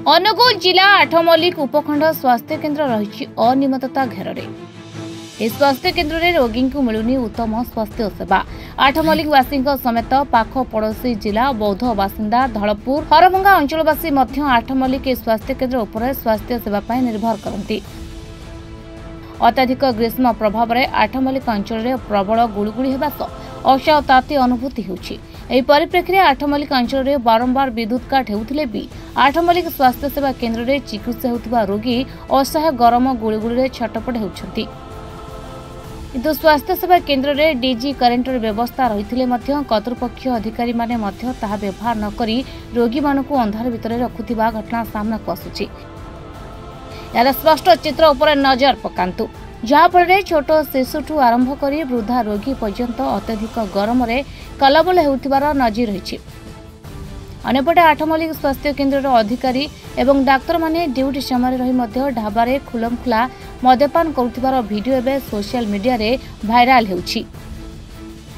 अनुगुल जिला आठमल्लिक उपखंड स्वास्थ्य केन्द्र रही अनियमितता घेर ए स्वास्थ्य केन्द्र में रोगी को मिलुनी उत्तम स्वास्थ्य सेवा। आठमल्लिक वासी समेत पाख पड़ोशी जिला बौद्ध बासिंदा धलपुर हरभंगा अंचलवासी आठमल्लिक स्वास्थ्य केन्द्र उपर स्वास्थ्य सेवा निर्भर करती। अत्याधिक ग्रीष्म प्रभाव में आठमल्लिक अंचल में प्रबल गुड़गुड़ी होगा सह असाव ताती अनुभूति होछि। एही परिप्रेक्षी आठमल्लिक अंचल में बारंबार विद्युत काट होउथिले भी आठमल्लिक स्वास्थ्य सेवा केन्द्र में चिकित्सा होउथिबा रोगी असह्य गरम गुड़गुड़ी छटपट होउछंती। किंतु स्वास्थ्य सेवा केन्द्र में डीजी करेन्टर व्यवस्था रही कर्तृपक्ष अधिकारी माने ताहा व्यवहार न करी रोगी मानकु अंधार भितर रखुथिबा घटना सामना को आसुछि। यार स्पष्ट चित्र उपर नजर पकांतु जहाँफल छोट शिशुठू आरंभ कर वृद्धा रोगी पर्यंत अत्यधिक गरम में कलबल होउथिबार नजर रही। अन्यपटे आठमल्लिक स्वास्थ्य केन्द्र अधिकारी एवं डाक्तर माने ड्यूटी समय रही ढाबारे खुलमखुला मद्यपान करुथिबार वीडियो एवं सोशल मीडिया रे भाइराल हेउछि।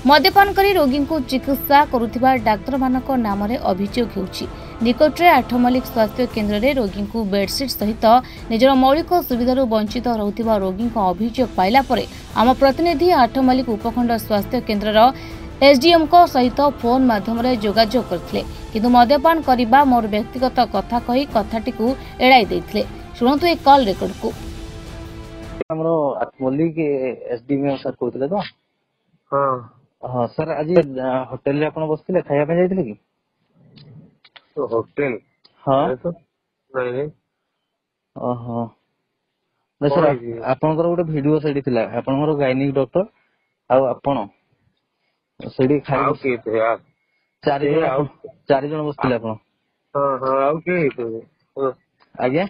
मद्यपान करी रोगी को चिकित्सा करुथिबा डाक्तर मानक नाम रे अभियोग हेउछि। निकटरे आठमल्लिक स्वास्थ्य केन्द्र में रोगी को बेडसीट सहित निजर मौलिक सुविधार वंचित रहुथिबा रोगी अभियोग पाइला परे आम प्रतिनिधि आठमल्लिक उपखंड स्वास्थ्य केन्द्र एसडीएम को सहित फोन माध्यम जोगाजोग करथिले, किंतु मद्यपान करिबा मोर व्यक्तिगत कथा कही कथाटी को एड़ाई देथिले। सुनतु एक कॉल रेकॉर्ड को। हमरो आठमल्लिक एसडीएम सर कहथिले तो हां हां सर आज होटल रे आपण बसथिले खाया पे जाइथिले कि तो होटल हां तो नहीं ओहो नहीं सर आपनकर गोटे वीडियो सेडी थिला आपनकर गायनिक डॉक्टर आ आपण सेडी खाइ के थे यार चारि जण बसथिले आपण हां हां आउ के तो आज्ञा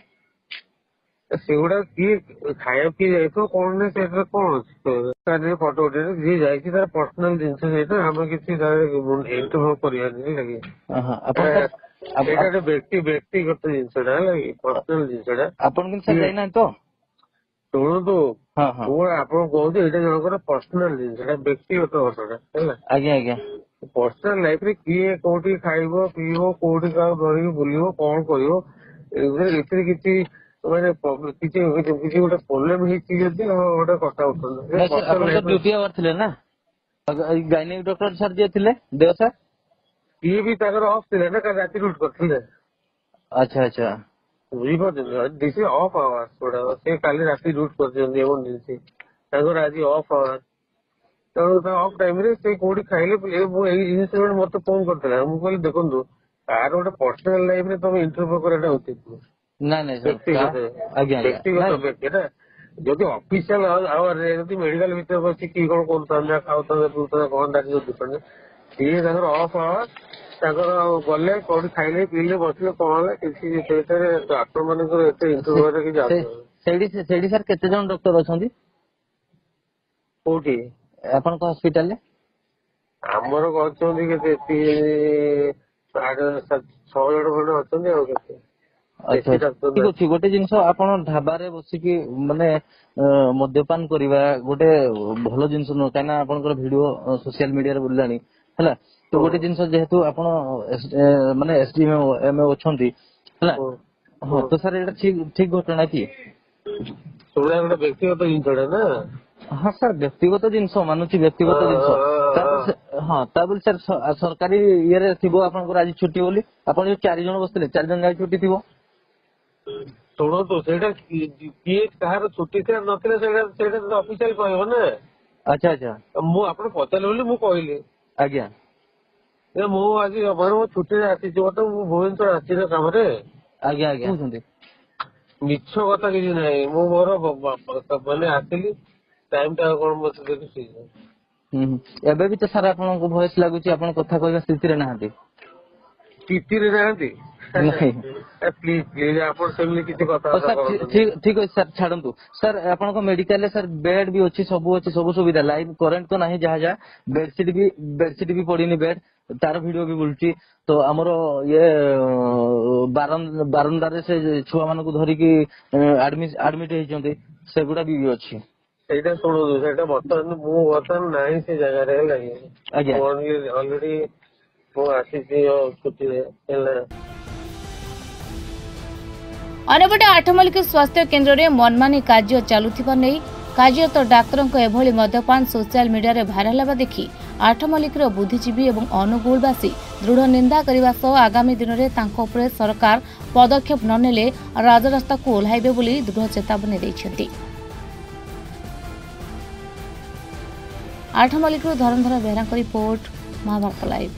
सेगुडा की खाया की जाय तो कोन ने सेटर कोन तारे फोटो उठे जे जाय की तार पर्सनल जिंस सेटा हम किसी तारे इंटरव्यू करिया नहीं लगे हां आपण एटा व्यक्तिगत जिंसडा लगे पर्सनल जिंसडा आपण किन सर जाइना तो सुनो तो हां हां वो आपण कहते एटा जनकर पर्सनल जिंसडा व्यक्तिगत घटना हैला आज्ञा आज्ञा पर्सनल लाइफ रे किए कोठी खाइबो पीबो कोठी का धरिबो बुलिबो कोन करिवो एते किछि माने किछि गोटे प्रॉब्लम हिची जदी गोटे कथा उठन आपण तो ड्यूटी आवर थिले ना गायनिक डॉक्टर सर जे थिले देव सर ये भी ताकर ऑफ थिले ना का राती रूट करथिले। अच्छा अच्छा बुझिपारे दिस ऑफ आवर्स थोड़ा से काली राती रूट करछन इमरजेंसी ताकर आज ऑफ आवर्स तो ऑफ टाइम रे से कोडी खाइले पले वो एई इंसिडेंट मते फोन करथला हम कहले देखंतु कार गोटे पर्सनल लाइफ रे तुम इंटरव्यू करैटा होती ना नहीं सर आज्ञा व्यक्तिगत व्यक्ति ना जदि ऑफिशियल आवर रे जदि मेडिकल भीतर बसी की कोन कोन ताना खाउता पुता कोन दाकी जो डिपेंड ये ताकर ऑफ आवर ताकर गले कोडी खाइले पीले बसले कोन किसी सेटरे डॉक्टर मानकर एते इंटरव्यू रे की जात सेडी सर केते जन डॉक्टर अछंती कोठी आपन को हॉस्पिटल ले हमर कहचोंदी केते 6 जण खंड अछंती आ केते अच्छा ठीक अछि गोटे जिंस आपण ढाबा रे बसी की माने मद्यपान करिवा गोटे भलो जिंस न काना आपनकर वीडियो सोशल मीडिया रे बुलानी हला तो गोटे जिंस जेहेतु आपण माने एसडीएम अछंती हला हां तो सर एटा ठीक घटना की सोडा गोटे व्यक्तिगत जिंसडा ना हाँ सर व्यक्तिगत जिनस मानुची व्यक्तिगत जिनस हाँ ताबल सर सरकारी ये रे थिबो आपनकर आज छुट्टी बोली आपण जो 4 जण बसले 4 जण जाय छुट्टी थिबो सुनो तो सेटा किए कहार छुट्टी से नथिले सेटा तो ऑफिशियल कहबो ना। अच्छा अच्छा मु आपण पचाले बोली मु कहली आज्ञा ए मु आज हमर छुट्टी रे आसी जो तो मु भुवनेश्वर आसी रे काम रे आज्ञा आज्ञा बुझंती मिछ कथा किछि नै मु मोर माने आसिली टाइम टा कोन मत देखि एबे भी तो सर आपन को वॉइस लागुची आपन कथा कहबा स्थिति रे नाहंती स्थिति रे नाहंती नहीं प्लीज प्लीज आपण सेमली किछि कथा सर ठीक है सर छाडंतु सर आपन को मेडिकल ले सर बेड भी अछि सब सुविधा लाइव करंट तो नहीं जहा जा बेडशीट भी पड़ीनी बेड तार वीडियो भी बुलची तो हमरो ये बारंदार रे से छुआ मानको धरि की एडमिट हेचंती सेगुडा भी अछि ସେଇଟା ଶୁଣନ୍ତୁ ସେଇଟା ବର୍ତ୍ତମାନ ମୁଁ ବର୍ତ୍ତମାନ ନାହିଁ ସେ ଜାଗାରେ ହେଲା କି ଅଲରେଡି ମୁଁ ଆସିଛି ଛୁଟିରେ ହେଲା अन्यपटे आठमल्लिक स्वास्थ्य केन्द्र में मनमानी कार्य चलुथिबा नै कार्यरत डाक्तर एभली मद्यपान सोशल मीडिया रे भाइराल हेबा देखि आठमल्लिक बुद्धिजीवी और अनुगुलवासी दृढ़ निंदा करने सह आगामी दिन में तांको उपरे सरकार पदक्षेप न नेले राजरास्ता को ओह्लाइबे बोली दृढ़ चेतावनी दैछन्ति। Athmallik धरमधर Behera report, Mahabharat live.